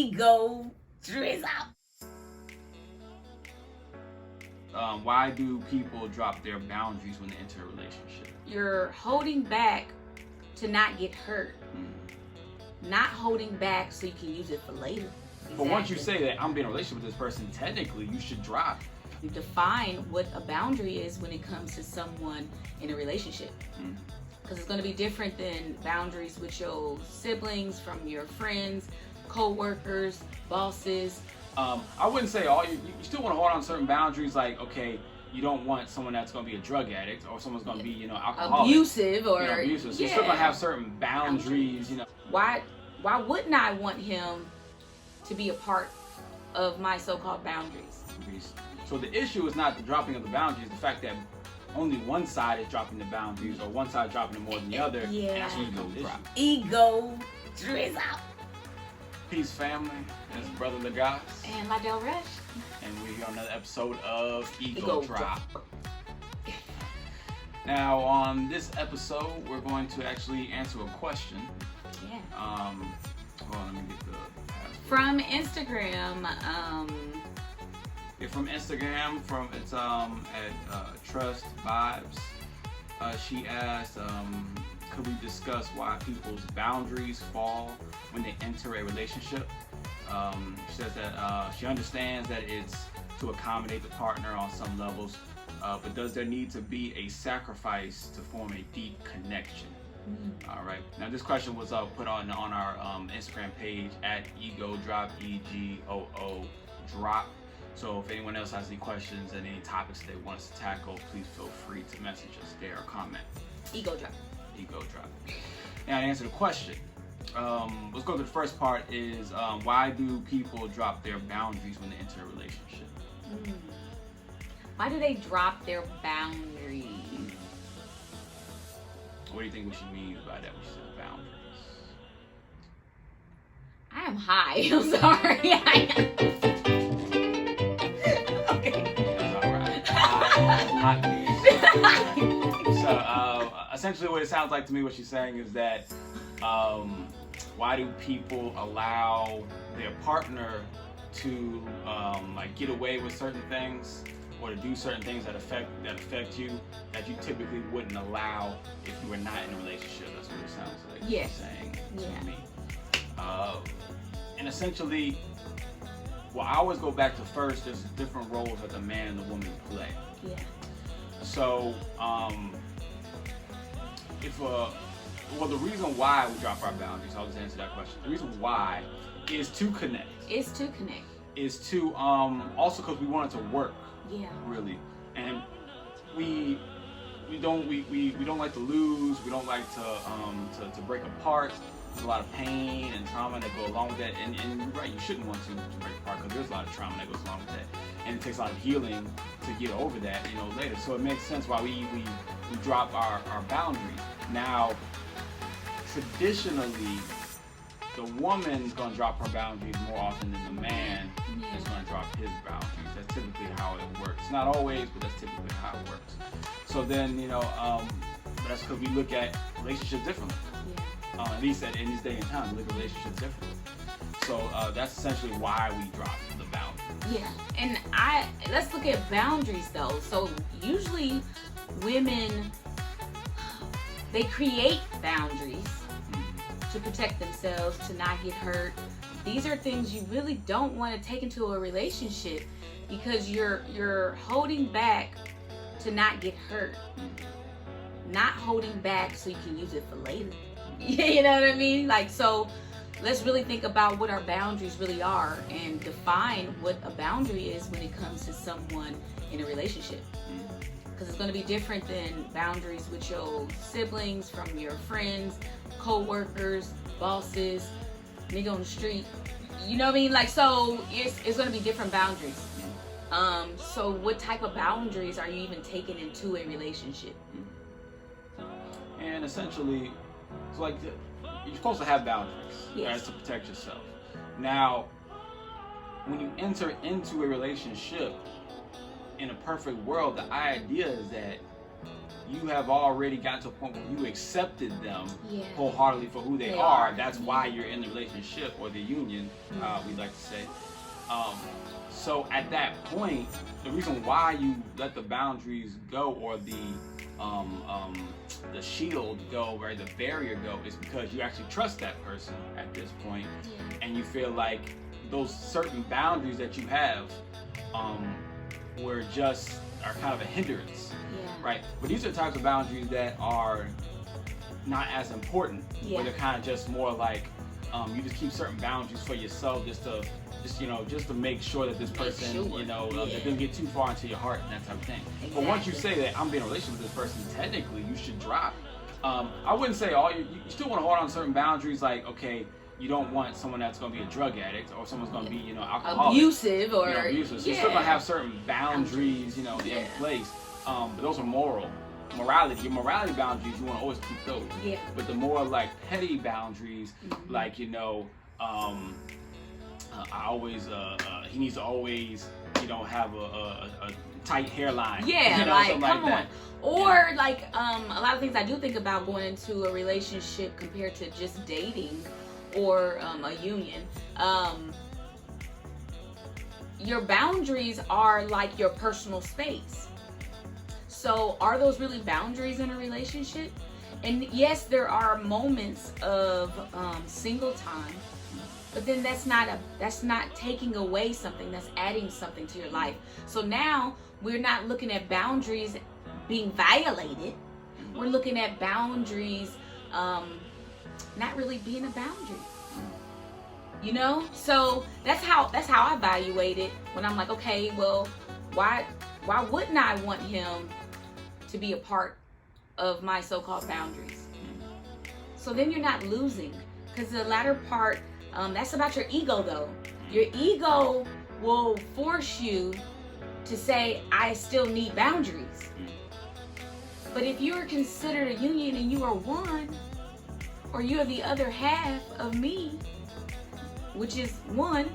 EGOO Drop. Why do people drop their boundaries when they enter a relationship? You're holding back to not get hurt. Not holding back so you can use it for later. But once you say that I'm being in a relationship with this person, technically you should drop. You define what a boundary is when it comes to someone in a relationship. Because it's going to be different than boundaries with your siblings, from your friends, co-workers, bosses. I wouldn't say all. You still want to hold on to certain boundaries, like, okay, you don't want someone that's going to be a drug addict or someone's going to be, alcoholic. Abusive or... abusive. So you're still going to have certain boundaries, Why wouldn't I want him to be a part of my so-called boundaries? So the issue is not the dropping of the boundaries, the fact that only one side is dropping the boundaries or one side dropping it more than the other. Yeah. And that's when you go drop. EGOO Drop. Peace, family. It's Brother Logas. And Lydell Rush. And we're here on another episode of EGOO EGOO Drop. Now, on this episode, we're going to actually answer a question. Yeah. Hold on, let me get the password. From Instagram. From Instagram, it's at Trust Vibes. She asked, could we discuss why people's boundaries fall when they enter a relationship? She says that she understands that it's to accommodate the partner on some levels, but does there need to be a sacrifice to form a deep connection? All right. Now this question was put on our Instagram page at EGOO Drop, EGOO Drop. So if anyone else has any questions and any topics they want us to tackle, please feel free to message us there or comment. EGOO Drop. EGOO Drop. Now to answer the question, let's go to the first part is why do people drop their boundaries when they enter a relationship? Why do they drop their boundaries? What do you think we should mean by that when she says boundaries? I am high. I'm sorry. So essentially what it sounds like to me, what she's saying is that why do people allow their partner to get away with certain things or to do certain things that affect you that you typically wouldn't allow if you were not in a relationship? That's what it sounds like she's saying to me. And essentially, well, I always go back to first, there's different roles that the man and the woman play. Yeah. So, the reason why we drop our boundaries, I'll just answer that question. The reason why is to connect. Is to connect. Is to, also because we want it to work. Yeah. Really. And we don't like to lose, we don't like to break apart. There's a lot of pain and trauma that go along with that, and you're right, you shouldn't want to break apart because there's a lot of trauma that goes along with that, and it takes a lot of healing to get over that, later. So it makes sense why we drop our boundaries. Now, traditionally, the woman's gonna drop her boundaries more often than the man is gonna drop his boundaries. That's typically how it works. Not always, but that's typically how it works. So then, but that's because we look at relationships differently. At least in this day and time, we look at relationships differently. So that's essentially why we drop the boundary. Yeah, and let's look at boundaries though. So usually women, they create boundaries to protect themselves, to not get hurt. These are things you really don't want to take into a relationship because you're holding back to not get hurt. Not holding back so you can use it for later. You know what I mean? So let's really think about what our boundaries really are and define what a boundary is when it comes to someone in a relationship. Because it's going to be different than boundaries with your siblings, from your friends, co-workers, bosses, nigga on the street. You know what I mean? So it's going to be different boundaries. So what type of boundaries are you even taking into a relationship? And essentially, it's you're supposed to have boundaries, right, to protect yourself. Now, when you enter into a relationship, in a perfect world, the idea is that you have already gotten to a point where you accepted them Yeah. wholeheartedly for who they They are. are. That's why you're in the relationship or the union, we'd like to say. So at that point, the reason why you let the boundaries go or the shield go or the barrier go is because you actually trust that person at this point, and you feel like those certain boundaries that you have are kind of a hindrance, right? But these are the types of boundaries that are not as important, where they're kind of just more like you just keep certain boundaries for yourself just to make sure that this person, that doesn't get too far into your heart and that type of thing. Exactly. But once you say that I'm being in a relationship with this person, technically you should drop. I wouldn't say you still want to hold on to certain boundaries, like, okay, you don't want someone that's going to be a drug addict or someone's going to be, alcoholic. Abusive or... abusive. So you're still going to have certain boundaries, in place. But those are morality. Your morality boundaries, you want to always keep those. Yeah. But the more like petty boundaries, like, he needs to always, have a tight hairline. Yeah, like, come on. Or like a lot of things I do think about going into a relationship compared to just dating or a union. Your boundaries are like your personal space. So are those really boundaries in a relationship? And yes, there are moments of single time, but then that's not taking away something, that's adding something to your life. So now we're not looking at boundaries being violated. We're looking at boundaries not really being a boundary. So that's how I evaluate it when I'm like, okay, well, why wouldn't I want him to be a part of my so-called boundaries? So then you're not losing, because the latter part, that's about your ego though. Your ego will force you to say, I still need boundaries. But if you are considered a union and you are one, or you are the other half of me, which is one,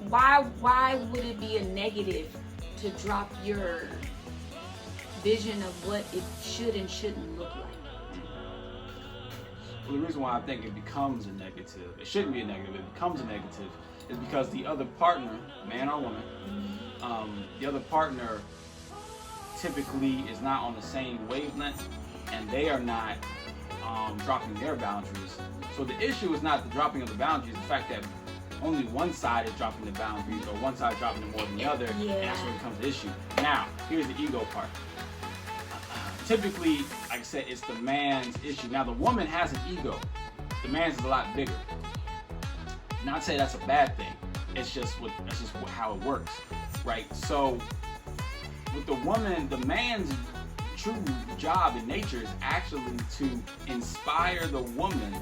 why would it be a negative to drop your vision of what it should and shouldn't look like? Well, the reason why I think it becomes a negative, it shouldn't be a negative, it becomes a negative, is because the other partner, man or woman, the other partner typically is not on the same wavelength, and they are not dropping their boundaries. So the issue is not the dropping of the boundaries, the fact that only one side is dropping the boundaries, or one side dropping it more than the other, and that's where it becomes the issue. Now, here's the ego part. Typically, like I said, it's the man's issue. Now, the woman has an ego. The man's is a lot bigger. Not to say that's a bad thing. It's just how it works, right? So, with the woman, the man's true job in nature is actually to inspire the woman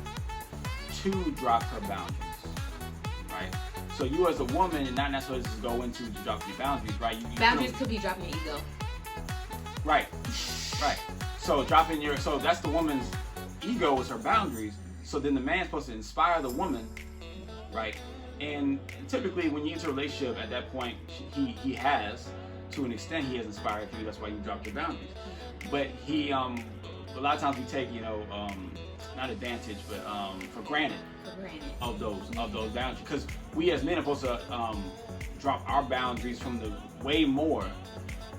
to drop her boundaries, right? So you as a woman, and not necessarily just go into to drop your boundaries, right? Boundaries could be dropping your ego. Right. So so that's the woman's ego, is her boundaries. So then the man's supposed to inspire the woman, right? And typically when you enter a relationship at that point, he has, to an extent, he has inspired you. That's why you dropped your boundaries. But he, a lot of times we take, not advantage, but for granted of those boundaries, because we as men are supposed to drop our boundaries from the way more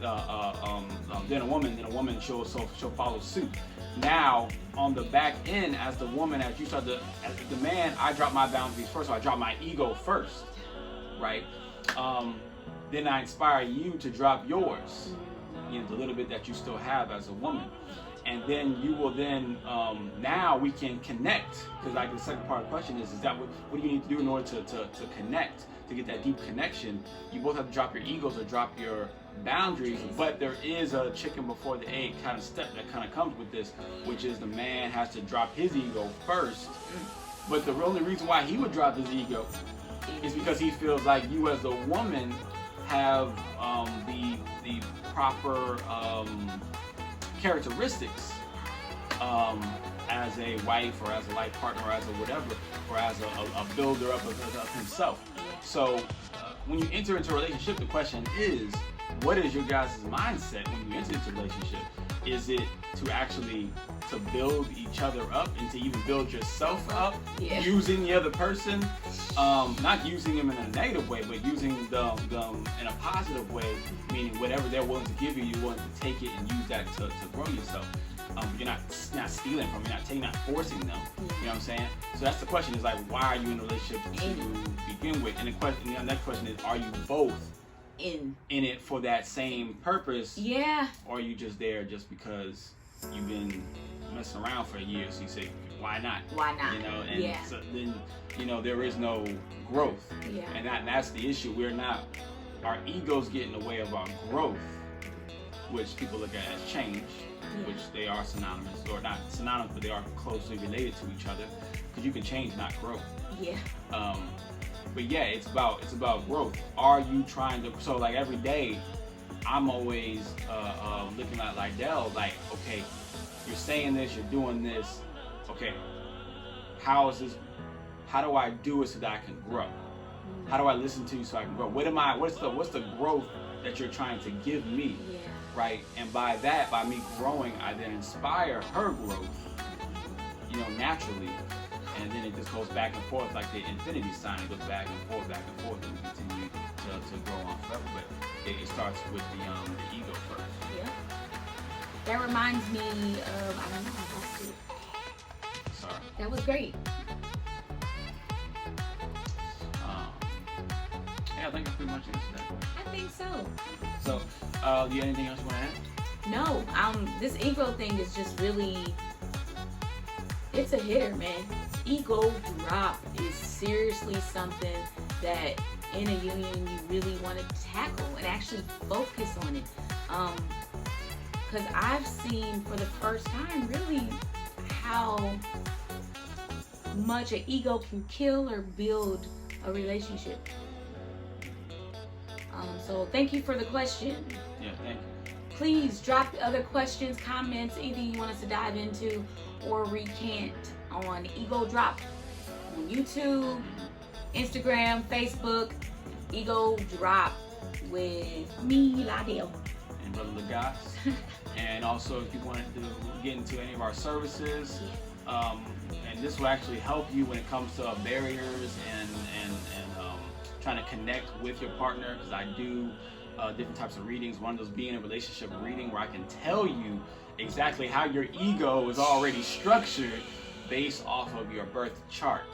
than a woman. Then a woman she'll follow suit. Now on the back end, as the woman, as the man, I drop my boundaries first. So I drop my ego first, right? Then I inspire you to drop yours, the little bit that you still have as a woman. And then you will now we can connect, because like the second part of the question is that what do you need to do in order to connect, to get that deep connection? You both have to drop your egos or drop your boundaries, but there is a chicken before the egg kind of step that kind of comes with this, which is the man has to drop his ego first. But the only reason why he would drop his ego is because he feels like you as a woman have the proper characteristics as a wife or as a life partner or as a whatever, or as a builder up of himself. So when you enter into a relationship, the question is, what is your guys' mindset when you enter into a relationship? Is it to actually to build each other up and to even build yourself up using the other person? Not using them in a negative way, but using them in a positive way, meaning whatever they're willing to give you, you're willing to take it and use that to grow yourself. You're not stealing from them, you're not forcing them. You know what I'm saying? So that's the question, is like, why are you in a relationship to begin with? And the next question is, are you both in it for that same purpose? Yeah. Or are you just there just because you've been messing around for a year, so you say, why not? Why not? You know, and so then, you know, there is no growth. Yeah. And that's the issue. Our egos get in the way of our growth, which people look at as change, which they are synonymous, or not synonymous, but they are closely related to each other, because you can change, not grow. Yeah. But yeah, it's about growth. Are you trying to? So like every day, I'm always looking at Lydell, like, okay, you're saying this, you're doing this. Okay, how do I do it so that I can grow? How do I listen to you so I can grow? What's the growth that you're trying to give me? Yeah. Right? And by me growing, I then inspire her growth, you know, naturally. And then it just goes back and forth like the infinity sign. It goes back and forth, and we continue to grow on forever. But it starts with the ego first. Yeah. That reminds me of, I don't know, I lost it. Sorry. That was great. Yeah, I think I pretty much answered that question. I think so. So, do you have anything else you want to add? No, this ego thing is just really, it's a hitter, man. EGOO Drop is seriously something that in a union you really want to tackle and actually focus on it. Because I've seen for the first time really how much an ego can kill or build a relationship. So thank you for the question. Yeah, thank you. Please drop other questions, comments, anything you want us to dive into or recant on EGOO Drop on YouTube, Instagram, Facebook. EGOO Drop with me, Lydell. And Brother Logas. And also, if you wanted to get into any of our services, and this will actually help you when it comes to barriers and trying to connect with your partner, because I do different types of readings. One of those being a relationship reading where I can tell you exactly how your ego is already structured based off of your birth chart.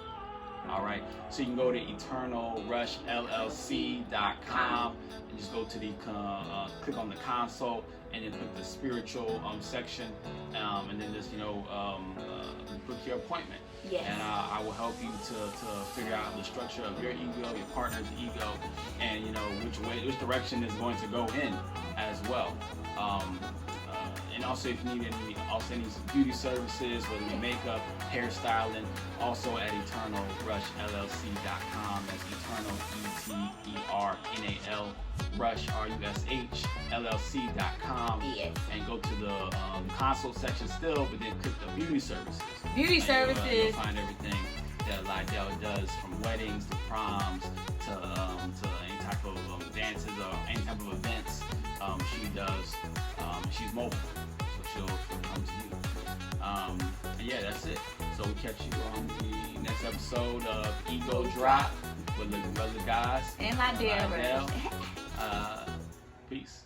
All right, so you can go to eternalrushllc.com and just go to the click on the consult and then put the spiritual section, and then just book your appointment. Yes. And I will help you to figure out the structure of your ego, your partner's ego, and which direction is going to go in as well. And also, if you need any beauty services, whether it be makeup, hairstyling, also at eternalrushllc.com. That's eternal, ETERNAL, Rush, RUSH, LLC.com. Yes. And go to the consult section still, but then click the beauty services. Beauty services. You'll find everything that Lydell does, from weddings to proms to any type of dances or any type of events. She does. She's mobile, so she'll come to you. And yeah, that's it. So we'll catch you on the next episode of EGOO Drop with the brother guys and Lydell. Peace.